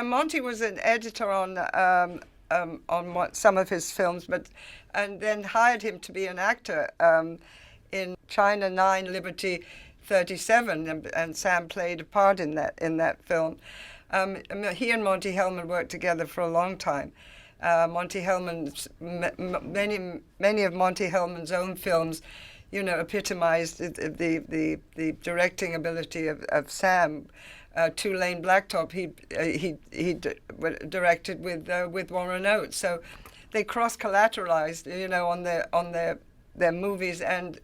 Monty was an editor on some of his films, and then hired him to be an actor in China 9, Liberty 37, and Sam played a part in that film. He and Monte Hellman worked together for a long time. Monte Hellman's many of Monte Hellman's own films, epitomized the directing ability of Sam. Two Lane Blacktop, he directed with Warren Oates, so they cross-collateralized, on their movies and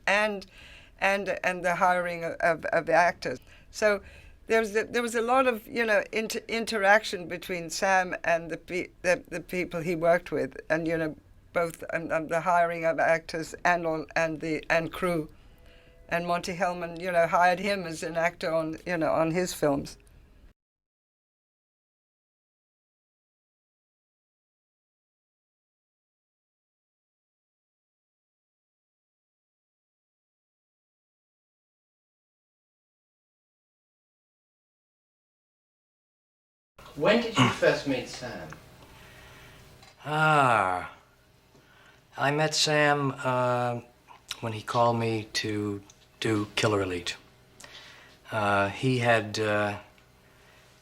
the hiring of actors. So there was a lot of interaction between Sam and the people he worked with, and both the hiring of actors and crew. And Monte Hellman, hired him as an actor on his films. When did you first meet Sam? I met Sam when he called me to do Killer Elite. He had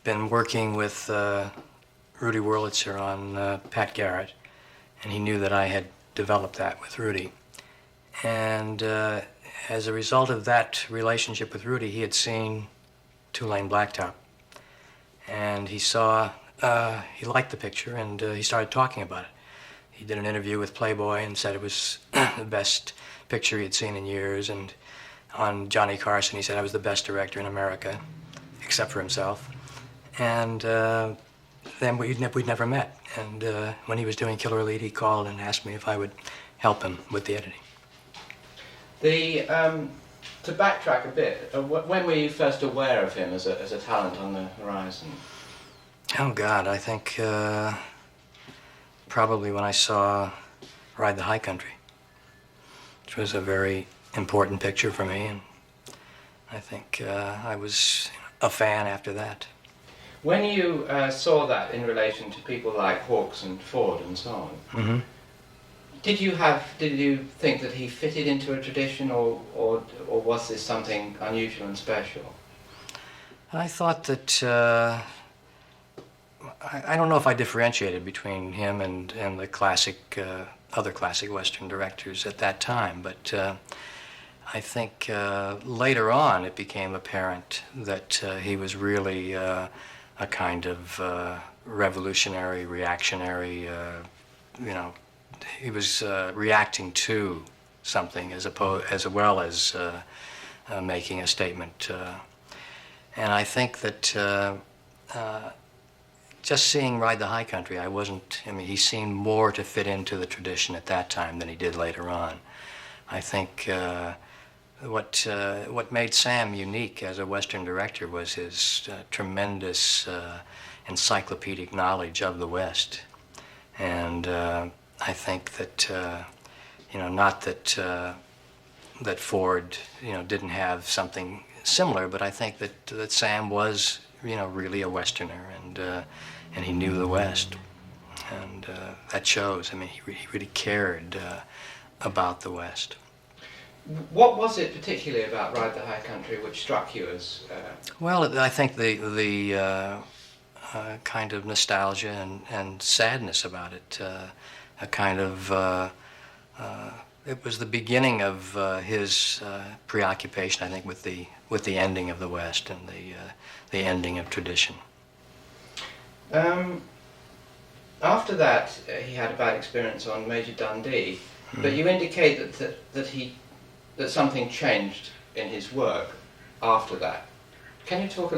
been working with Rudy Wurlitzer on Pat Garrett, and he knew that I had developed that with Rudy. And as a result of that relationship with Rudy, he had seen Two Lane Blacktop. And he saw, he liked the picture, and he started talking about it. He did an interview with Playboy and said it was the best picture he had seen in years. And on Johnny Carson, he said I was the best director in America, except for himself. And then we'd never met. And when he was doing Killer Elite, he called and asked me if I would help him with the editing. To backtrack a bit, when were you first aware of him as a talent on the horizon? Oh, God, I think probably when I saw Ride the High Country, which was a very important picture for me, and I think I was a fan after that. When you saw that in relation to people like Hawks and Ford and so on, Mm-hmm. Did you think that he fitted into a tradition, or was this something unusual and special? I thought that I don't know if I differentiated between him and the classic other classic Western directors at that time, but I think later on it became apparent that he was really a kind of revolutionary, reactionary, he was reacting to something as well as making a statement. And I think that just seeing Ride the High Country, he seemed more to fit into the tradition at that time than he did later on. I think what made Sam unique as a Western director was his tremendous encyclopedic knowledge of the West. And I think that, not that Ford, didn't have something similar, but I think that Sam was, really a Westerner, and he knew the West, and that shows. He really cared about the West. What was it particularly about Ride the High Country which struck you as? Well, I think the kind of nostalgia and sadness about it. A kind of, it was the beginning of his preoccupation, I think, with the ending of the West and the ending of tradition. After that, he had a bad experience on Major Dundee, but you indicate that something changed in his work after that. Can you talk a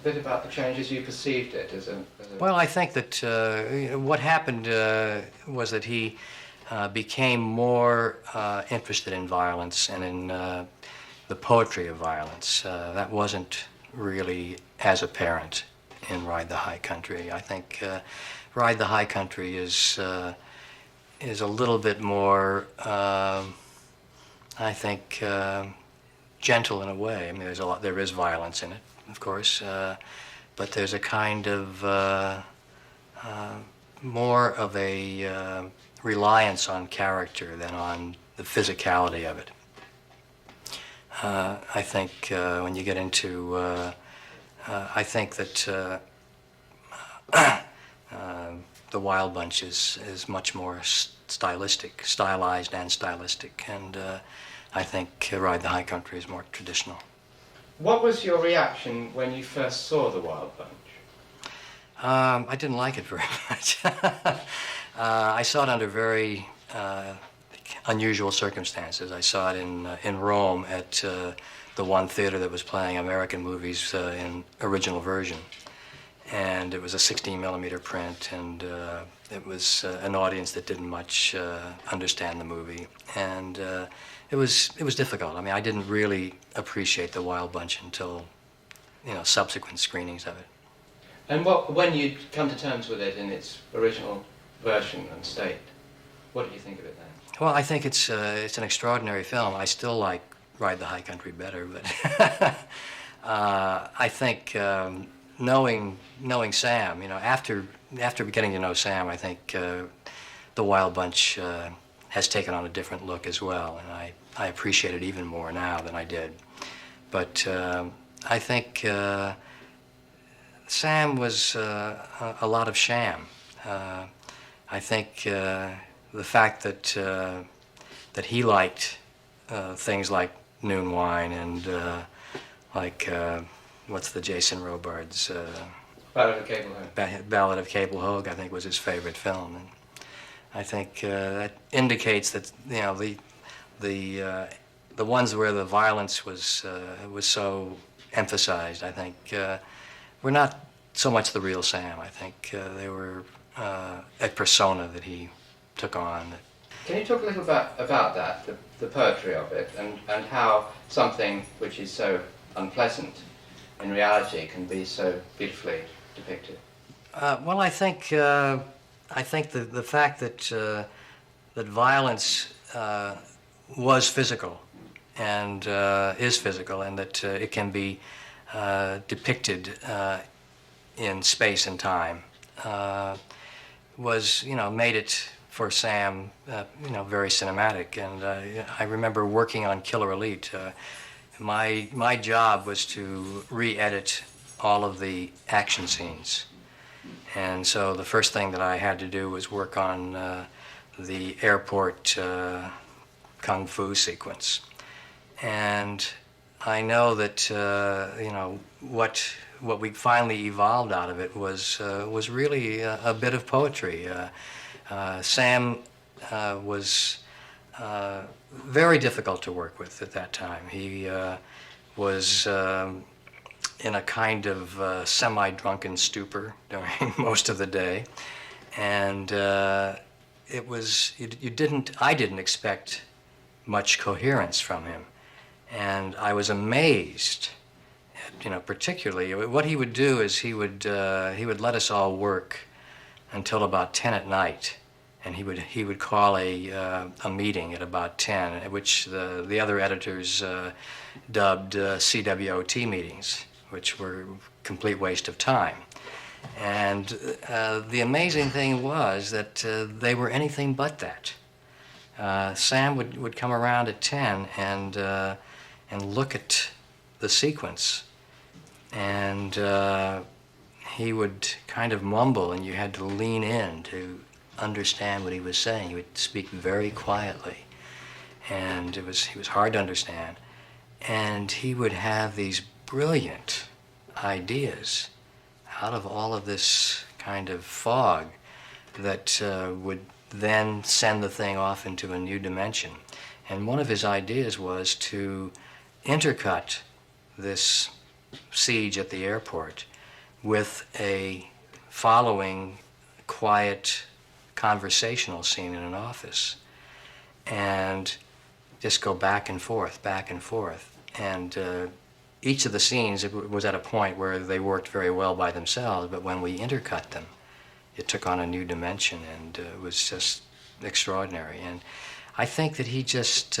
bit about the changes you perceived it as a... Well, I think that what happened was that he became more interested in violence and in the poetry of violence. That wasn't really as apparent in Ride the High Country. I think Ride the High Country is a little bit more, I think, gentle in a way. There is violence in it, of course, but there's a kind of more of a reliance on character than on the physicality of it. I think when you get into, I think that the Wild Bunch is much more stylized and stylistic, and I think Ride the High Country is more traditional. What was your reaction when you first saw The Wild Bunch? I didn't like it very much. I saw it under very unusual circumstances. I saw it in Rome at the one theater that was playing American movies in original version. And it was a 16 millimeter print, and it was an audience that didn't much understand the movie. And it was difficult. I mean, I didn't really appreciate The Wild Bunch until, subsequent screenings of it. And when you come to terms with it in its original version and state, what did you think of it then? Well, I think it's an extraordinary film. I still like Ride the High Country better, but I think knowing Sam, after getting to know Sam, I think The Wild Bunch has taken on a different look as well, and I appreciate it even more now than I did. But I think Sam was a lot of sham. I think the fact that he liked things like Noon Wine and what's the Jason Robards? Ballad of Cable Hogue. Ballad of Cable Hogue, I think, was his favorite film, and I think that indicates that the ones where the violence was so emphasized, I think, were not so much the real Sam. I think they were a persona that he took on. Can you talk a little bit about that, the poetry of it, and how something which is so unpleasant in reality can be so beautifully depicted? Well, I think the fact that violence was physical and is physical, and that it can be depicted in space and time was, made it for Sam, very cinematic. And I remember working on Killer Elite. My job was to re-edit all of the action scenes. And so the first thing that I had to do was work on the airport kung fu sequence. And I know that what we finally evolved out of it was really a bit of poetry. Sam was very difficult to work with at that time. He was in a kind of semi-drunken stupor during most of the day, and it was I didn't expect much coherence from him, and I was amazed. Particularly what he would do is he would let us all work until about 10 at night, and he would call a meeting at about 10, which the other editors dubbed CWOT meetings, which were a complete waste of time. And the amazing thing was that they were anything but that. Sam would come around at 10 and look at the sequence, and he would kind of mumble, and you had to lean in to understand what he was saying. He would speak very quietly, and he was hard to understand. And he would have these brilliant ideas out of all of this kind of fog that would then send the thing off into a new dimension. And one of his ideas was to intercut this siege at the airport with a following quiet conversational scene in an office, and just go back and forth. And each of the scenes was at a point where they worked very well by themselves, but when we intercut them, it took on a new dimension, and it was just extraordinary. And I think that he just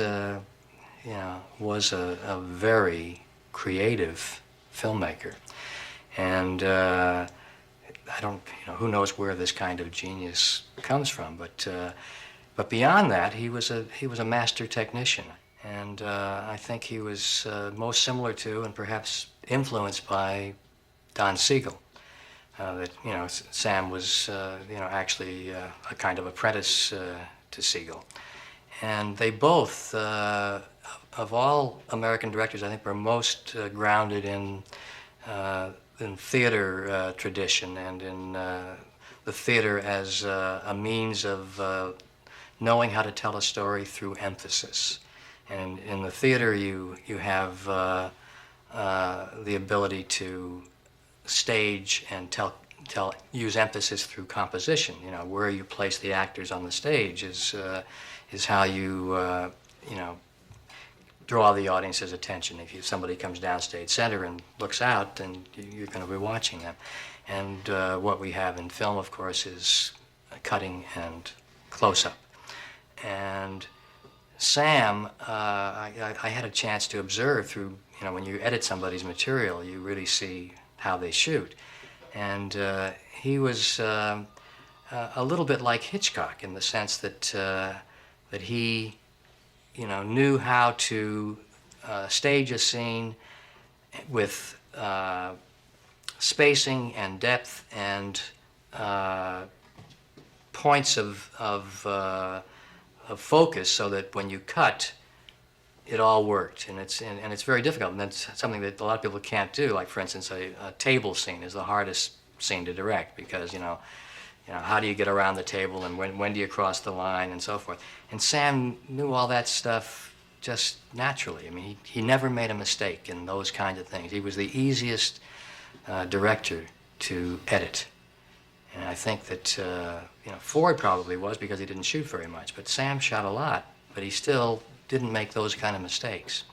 was a very creative filmmaker. And I don't, who knows where this kind of genius comes from, but beyond that, he was a master technician, and I think he was most similar to and perhaps influenced by Don Siegel. That Sam was actually a kind of apprentice to Siegel, and they both, of all American directors, I think were most grounded in theater tradition and in the theater as a means of knowing how to tell a story through emphasis. And in the theater, you have the ability to stage and use emphasis through composition. Where you place the actors on the stage is how you draw the audience's attention. If somebody comes downstage center and looks out, then you're going to be watching them. And what we have in film, of course, is cutting and close-up. And Sam, I had a chance to observe through, when you edit somebody's material, you really see how they shoot. And he was a little bit like Hitchcock in the sense that he knew how to stage a scene with spacing and depth and points of focus, so that when you cut, it all worked. And it's very difficult, and that's something that a lot of people can't do. Like, for instance, a table scene is the hardest scene to direct, because how do you get around the table, and when do you cross the line, and so forth. And Sam knew all that stuff just naturally. I mean, he never made a mistake in those kinds of things. He was the easiest director to edit. And I think that Ford probably was, because he didn't shoot very much, but Sam shot a lot, but he still didn't make those kind of mistakes.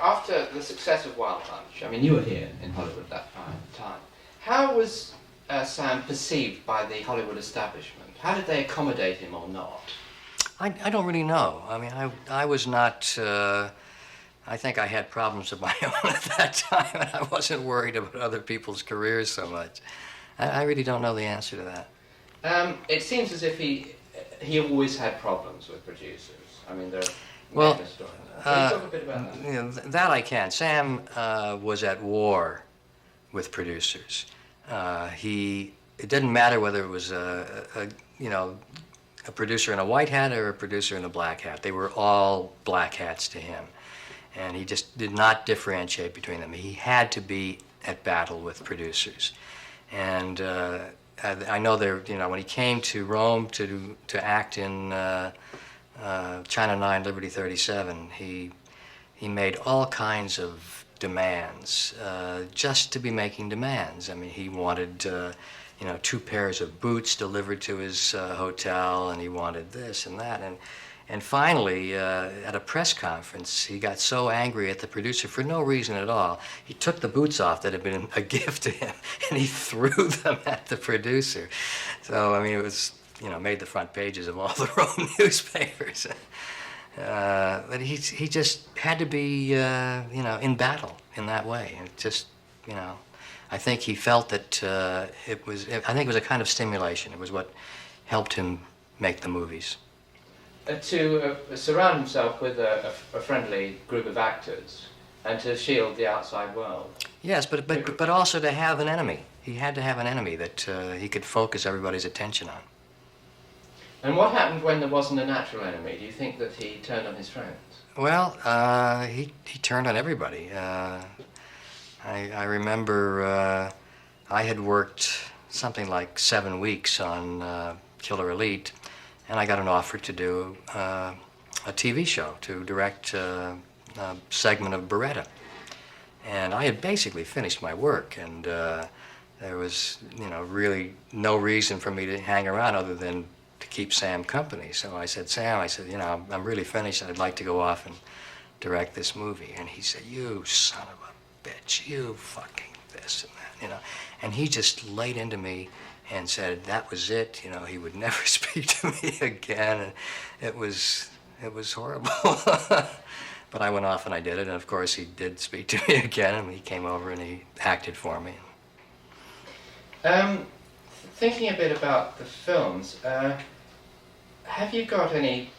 After the success of Wild Bunch, I mean, you were here in Hollywood that time. How was Sam perceived by the Hollywood establishment? How did they accommodate him or not? I don't really know. I mean, I was not, I think I had problems of my own at that time, and I wasn't worried about other people's careers so much. I really don't know the answer to that. It seems as if he always had problems with producers. I mean, there are stories. Can you talk a bit about that? That I can. Sam was at war with producers. It didn't matter whether it was a producer in a white hat or a producer in a black hat. They were all black hats to him, and he just did not differentiate between them. He had to be at battle with producers, and I know when he came to Rome to act in China 9, Liberty 37, he made all kinds of demands, just to be making demands. I mean, he wanted 2 pairs of boots delivered to his hotel, and he wanted this and that. And finally, at a press conference, he got so angry at the producer for no reason at all. He took the boots off that had been a gift to him, and he threw them at the producer. So, I mean, it was, made the front pages of all the Rome newspapers. But he just had to be, in battle in that way. And just, I think he felt that I think it was a kind of stimulation. It was what helped him make the movies. To surround himself with a friendly group of actors and to shield the outside world. Yes, but also to have an enemy. He had to have an enemy that he could focus everybody's attention on. And what happened when there wasn't a natural enemy? Do you think that he turned on his friends? Well, he turned on everybody. I remember I had worked something like 7 weeks on Killer Elite, and I got an offer to do a TV show, to direct a segment of Beretta. And I had basically finished my work, and there was, really no reason for me to hang around other than to keep Sam company. So I said, Sam, I'm really finished. I'd like to go off and direct this movie. And he said, you son of a bitch, you fucking this and that, And he just laid into me and said that was it. He would never speak to me again. And it was horrible. But I went off and I did it. And of course he did speak to me again, and he came over and he acted for me. Thinking a bit about the films, have you got any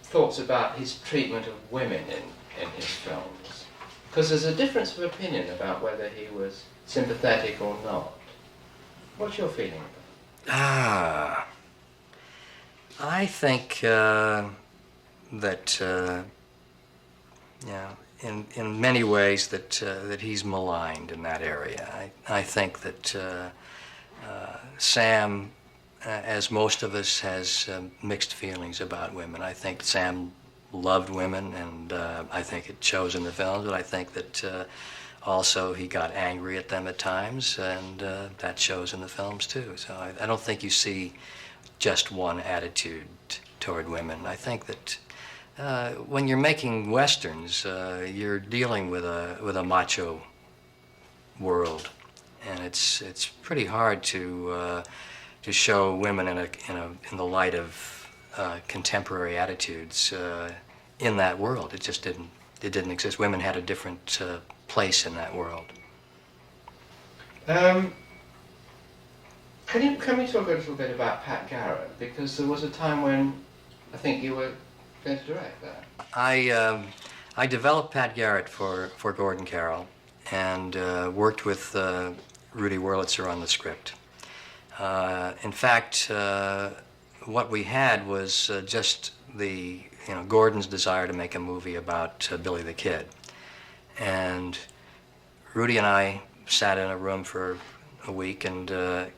thoughts about his treatment of women in his films? Because there's a difference of opinion about whether he was sympathetic or not. What's your feeling about it? I think that in many ways that he's maligned in that area. I think that Sam, as most of us, has mixed feelings about women. I think Sam loved women, and I think it shows in the films, but I think that also he got angry at them at times, and that shows in the films too. So I don't think you see just one attitude toward women. I think that when you're making westerns, you're dealing with a macho world, and it's pretty hard to show women in the light of contemporary attitudes in that world. It just didn't exist. Women had a different place in that world. Can we talk a little bit about Pat Garrett? Because there was a time when I think you were going to direct that. I developed Pat Garrett for Gordon Carroll, and worked with Rudy Wurlitzer on the script. In fact, what we had was just Gordon's desire to make a movie about Billy the Kid, and Rudy and I sat in a room for a week and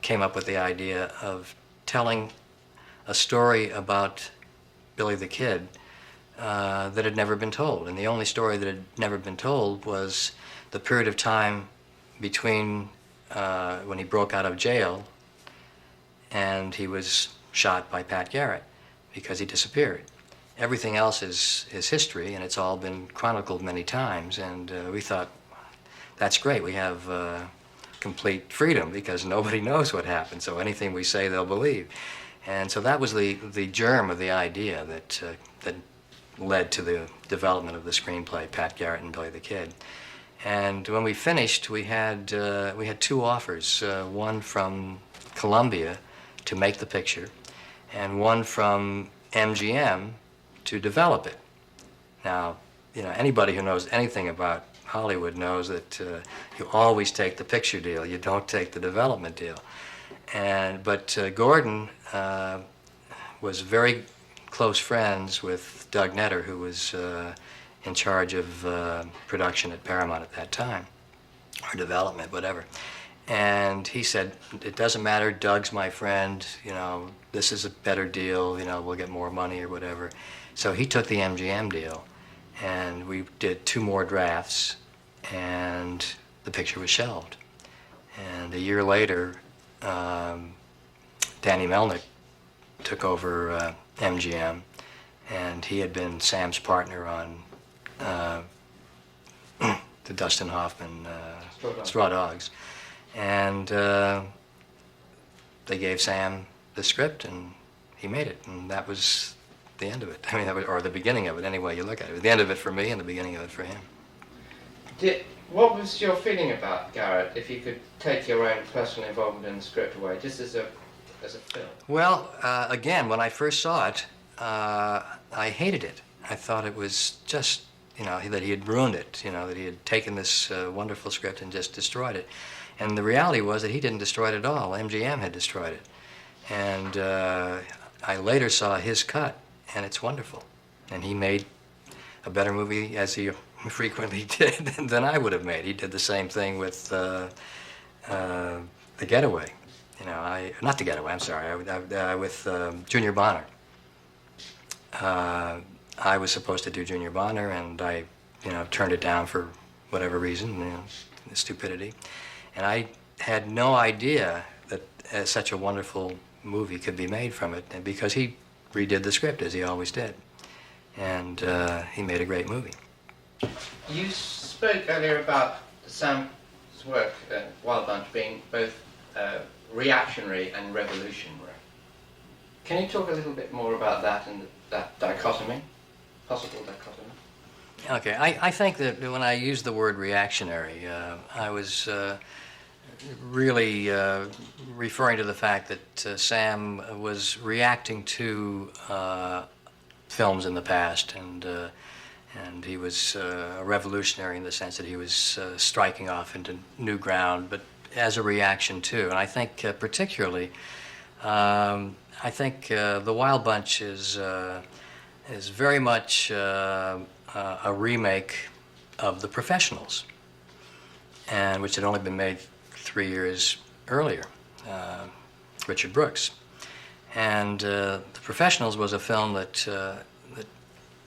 came up with the idea of telling a story about Billy the Kid that had never been told. And the only story that had never been told was the period of time between when he broke out of jail and he was shot by Pat Garrett because he disappeared. Everything else is history, and it's all been chronicled many times, and we thought, that's great. We have complete freedom because nobody knows what happened, so anything we say they'll believe. And so that was the germ of the idea that led to the development of the screenplay, Pat Garrett and Billy the Kid. And when we finished, we had two offers, one from Columbia to make the picture, and one from MGM to develop it. Now, anybody who knows anything about Hollywood knows that you always take the picture deal, you don't take the development deal. But Gordon was very close friends with Doug Netter, who was in charge of production at Paramount at that time, or development, whatever. And he said, it doesn't matter, Doug's my friend, this is a better deal, we'll get more money or whatever. So he took the MGM deal, and we did 2 more drafts, and the picture was shelved. And a year later, Danny Melnick took over MGM, and he had been Sam's partner on the Dustin Hoffman Straw Dogs. And they gave Sam the script, and he made it, and that was the end of it. I mean, or the beginning of it, any way you look at it. The end of it for me, and the beginning of it for him. What was your feeling about Garrett, if you could take your own personal involvement in the script away, just as a film? Well, again, when I first saw it, I hated it. I thought it was just, that he had ruined it, that he had taken this wonderful script and just destroyed it. And the reality was that he didn't destroy it at all. MGM had destroyed it. And I later saw his cut, and it's wonderful. And he made a better movie, as he frequently did, than I would have made. He did the same thing with The Getaway. Not The Getaway, I'm sorry, with Junior Bonner. I was supposed to do Junior Bonner, and I, turned it down for whatever reason, stupidity. And I had no idea that such a wonderful movie could be made from it, and because he redid the script, as he always did. And he made a great movie. You spoke earlier about Sam's work at Wild Bunch being both reactionary and revolutionary. Can you talk a little bit more about that and that dichotomy, possible dichotomy? Okay, I think that when I used the word reactionary, I was really referring to the fact that Sam was reacting to films in the past, and he was a revolutionary in the sense that he was striking off into new ground, but as a reaction too. And I think particularly, I think The Wild Bunch is very much a remake of The Professionals, and which had only been made 3 years earlier, Richard Brooks. And The Professionals was a film that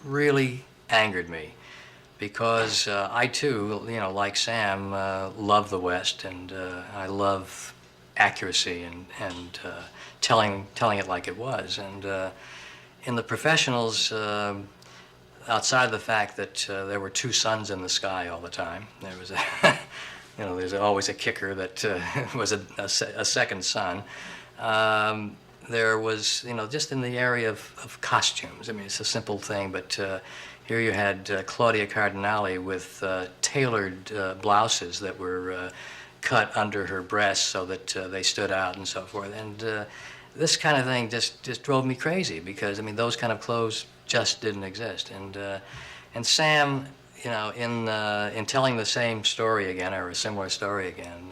really angered me, because I too, like Sam, love the West, and I love accuracy and telling it like it was. And in The Professionals, outside of the fact that there were two suns in the sky all the time, there was a there's always a kicker that was a second sun. There was, just in the area of costumes. I mean, it's a simple thing, but here you had Claudia Cardinale with tailored blouses that were cut under her breasts so that they stood out and so forth. And this kind of thing just drove me crazy, because, I mean, those kind of clothes just didn't exist. And Sam, in telling the same story again, or a similar story again,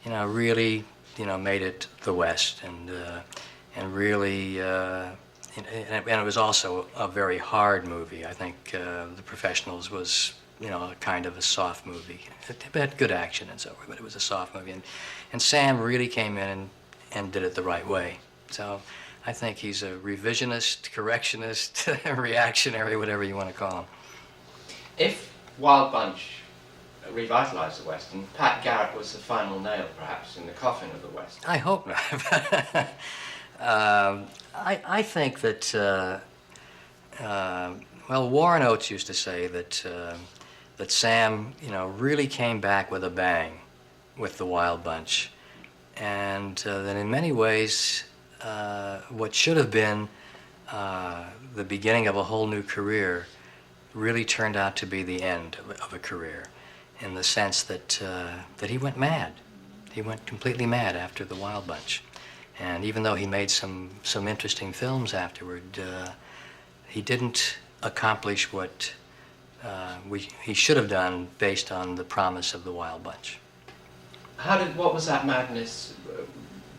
really, made it the West, and really, and it was also a very hard movie. I think The Professionals was, a kind of a soft movie. It had good action and so forth, but it was a soft movie. And Sam really came in and did it the right way. So I think he's a revisionist, correctionist, reactionary, whatever you want to call him. If Wild Bunch revitalized the West, and Pat Garrett was the final nail, perhaps, in the coffin of the West. I hope not. I think that, Warren Oates used to say that Sam, really came back with a bang with the Wild Bunch, and that in many ways, what should have been the beginning of a whole new career really turned out to be the end of a career, in the sense that he went mad. He went completely mad after the Wild Bunch. And even though he made some interesting films afterward, he didn't accomplish what he should have done based on the promise of the Wild Bunch. What was that madness?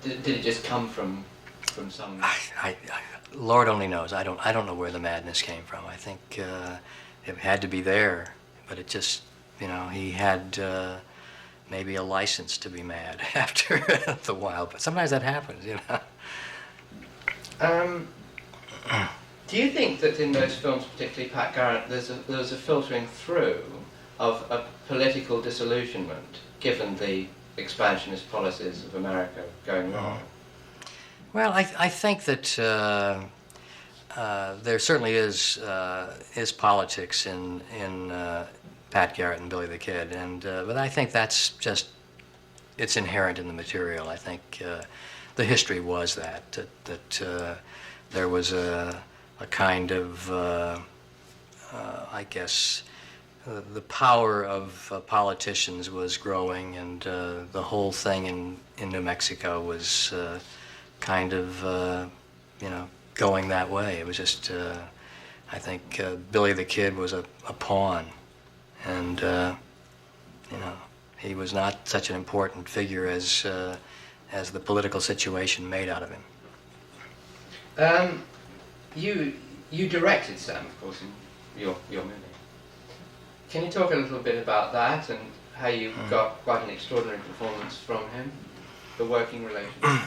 Did it just come from some? Lord only knows. I don't know where the madness came from. I think it had to be there, but it just, he had maybe a license to be mad after the Wild. But sometimes that happens, Do you think that in those films, particularly Pat Garrett, there's a filtering through of a political disillusionment, given the expansionist policies of America going wrong? Well, I think that there certainly is politics in Pat Garrett and Billy the Kid, but I think that's just, it's inherent in the material. I think the history was that there was a kind of, I guess, the power of politicians was growing, and the whole thing in New Mexico was kind of, going that way. It was just, I think Billy the Kid was a pawn, and, he was not such an important figure as the political situation made out of him. You directed Sam, of course, in your movie. Can you talk a little bit about that, and how you got quite an extraordinary performance from him, the working relationship?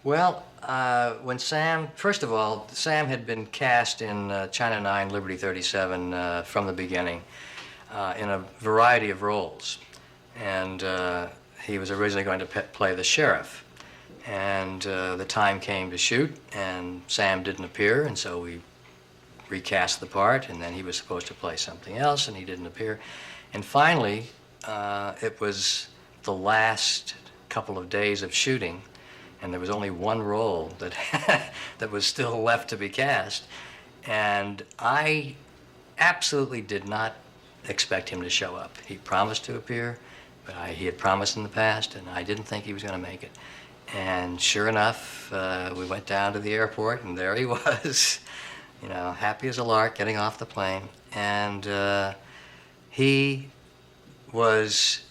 Well, when first of all, Sam had been cast in China 9, Liberty 37 from the beginning in a variety of roles. And he was originally going to play the sheriff. And the time came to shoot, and Sam didn't appear, and so we recast the part, and then he was supposed to play something else, and he didn't appear. And finally, it was the last couple of days of shooting, and there was only one role that that was still left to be cast, and I absolutely did not expect him to show up. He promised to appear, but he had promised in the past, and I didn't think he was going to make it. And sure enough, we went down to the airport, and there he was, you know, happy as a lark, getting off the plane. And he was,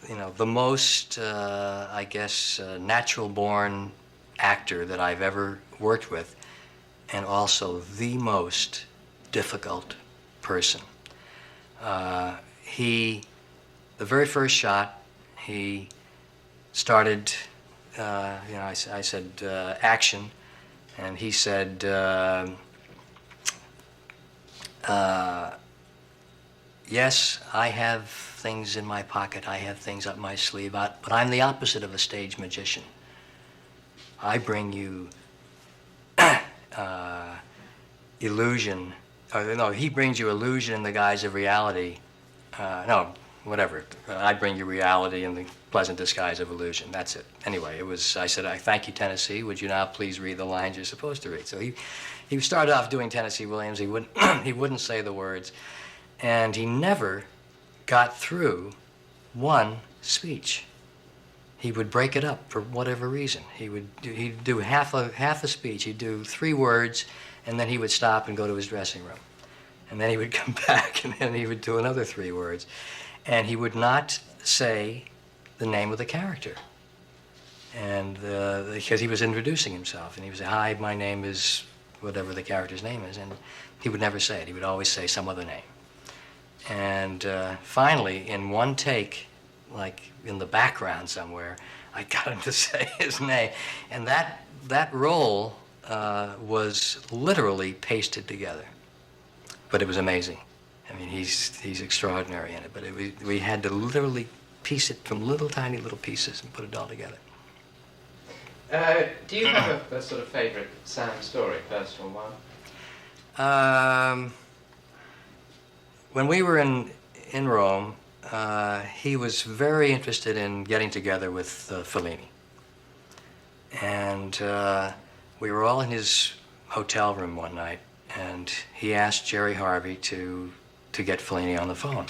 you know, the most, I guess, natural-born actor that I've ever worked with, and also the most difficult person. The very first shot, he started, you know, I said action, and he said, yes, I have things in my pocket, I have things up my sleeve, but I'm the opposite of a stage magician. I bring you illusion, or no, he brings you illusion in the guise of reality. No, whatever. I bring you reality in the pleasant disguise of illusion. That's it. Anyway, it was, I said, I thank you, Tennessee. Would you now please read the lines you're supposed to read? So he started off doing Tennessee Williams. He wouldn't say the words. And he never got through one speech. He would break it up for whatever reason. He'd do half a speech. He'd do 3 words, and then he would stop and go to his dressing room. And then he would come back, and then he would do another 3 words. And he would not say the name of the character. And because he was introducing himself, and he would say, hi, my name is whatever the character's name is, and he would never say it. He would always say some other name. And finally, in one take, like in the background somewhere, I got him to say his name. And that role was literally pasted together. But it was amazing. I mean, he's extraordinary in it. But we had to literally piece it from little tiny little pieces and put it all together. Do you have a sort of favourite Sam story, personal one? When we were in Rome, he was very interested in getting together with Fellini. And we were all in his hotel room one night, and he asked Jerry Harvey to get Fellini on the phone.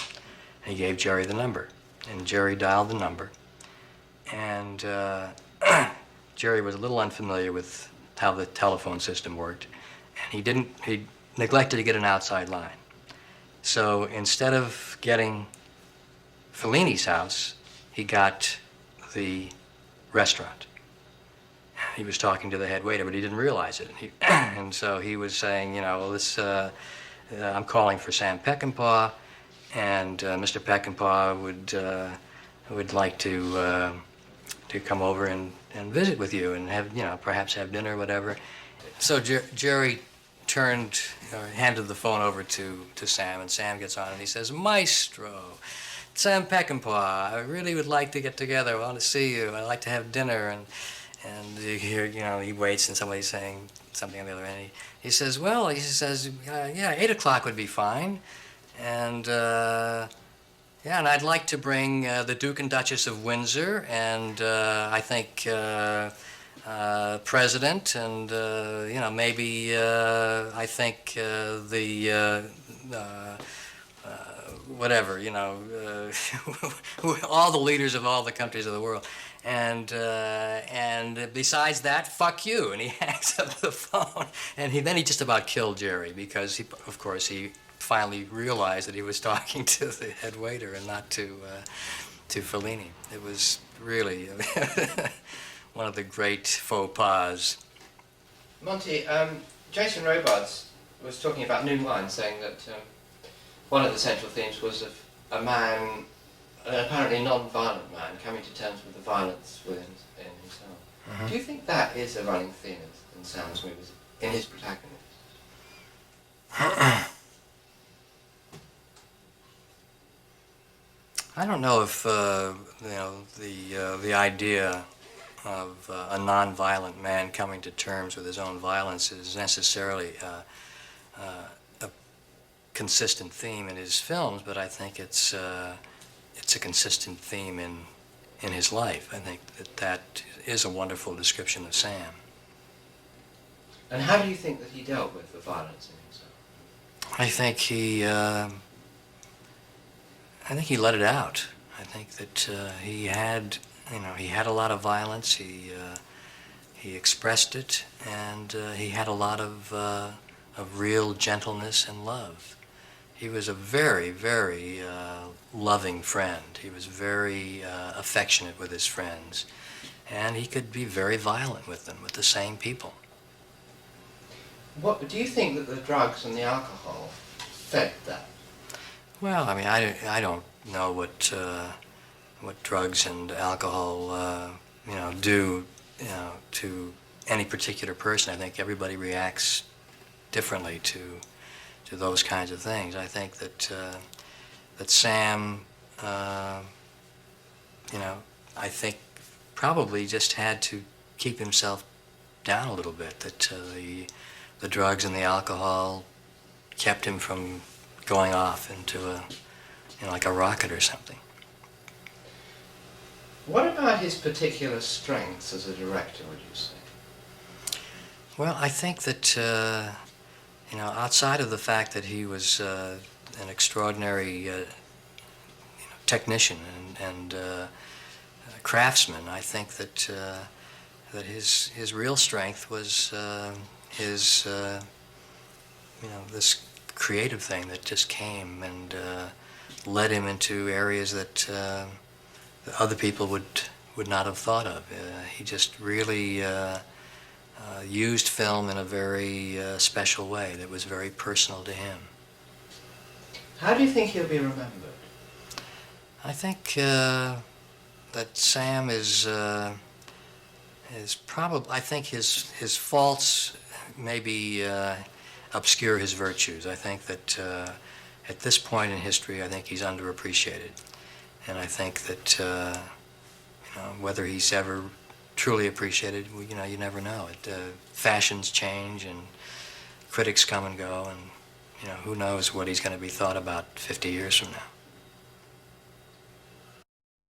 He gave Jerry the number, and Jerry dialed the number. And Jerry was a little unfamiliar with how the telephone system worked, and he neglected to get an outside line. So instead of getting Fellini's house, he got the restaurant. He was talking to the head waiter, but he didn't realize it. And so he was saying, you know, I'm calling for Sam Peckinpah, and Mr. Peckinpah would like to come over and visit with you and have, you know, perhaps have dinner or whatever. So Jerry handed the phone over to Sam, and Sam gets on and he says, Maestro, Sam Peckinpah, I really would like to get together. I want to see you. I'd like to have dinner. And you hear, you know, he waits and somebody's saying something on the other end. He says, well, yeah, 8 o'clock would be fine. And yeah, and I'd like to bring the Duke and Duchess of Windsor, and I think President, and you know, maybe I think whatever, you know, all the leaders of all the countries of the world. And besides that, fuck you. And he hangs up the phone. And then he just about killed Jerry, because of course he finally realized that he was talking to the head waiter and not to Fellini. It was really one of the great faux pas. Monty, Jason Robards was talking about New Wine, saying that one of the central themes was of a man, an apparently non-violent man, coming to terms with the violence within himself. Mm-hmm. Do you think that is a running theme in Sam's movies, in his protagonists? I don't know if you know, the idea of a non-violent man coming to terms with his own violence is necessarily a consistent theme in his films, but I think it's a consistent theme in his life. I think that is a wonderful description of Sam. And how do you think that he dealt with the violence in himself? I think he let it out. I think that he had he had a lot of violence. He expressed it, and he had a lot of real gentleness and love. He was a very, very loving friend. He was very affectionate with his friends, and he could be very violent with them, with the same people. What do you think that the drugs and the alcohol fed that? Well, I mean, I don't know what drugs and alcohol do to any particular person. I think everybody reacts differently to those kinds of things. I think that Sam, I think probably just had to keep himself down a little bit. That the drugs and the alcohol kept him from going off into like a rocket or something. What about his particular strengths as a director, would you say? Well, I think that outside of the fact that he was an extraordinary technician and craftsman, I think that that his real strength was his this creative thing that just came and led him into areas that other people would not have thought of. He just really used film in a very special way that was very personal to him. How do you think he'll be remembered? I think that Sam is probably. I think his faults maybe obscure his virtues. I think that at this point in history, I think he's underappreciated, and I think that whether he's ever truly appreciated, you never know. Fashions change and critics come and go, and who knows what he's going to be thought about 50 years from now.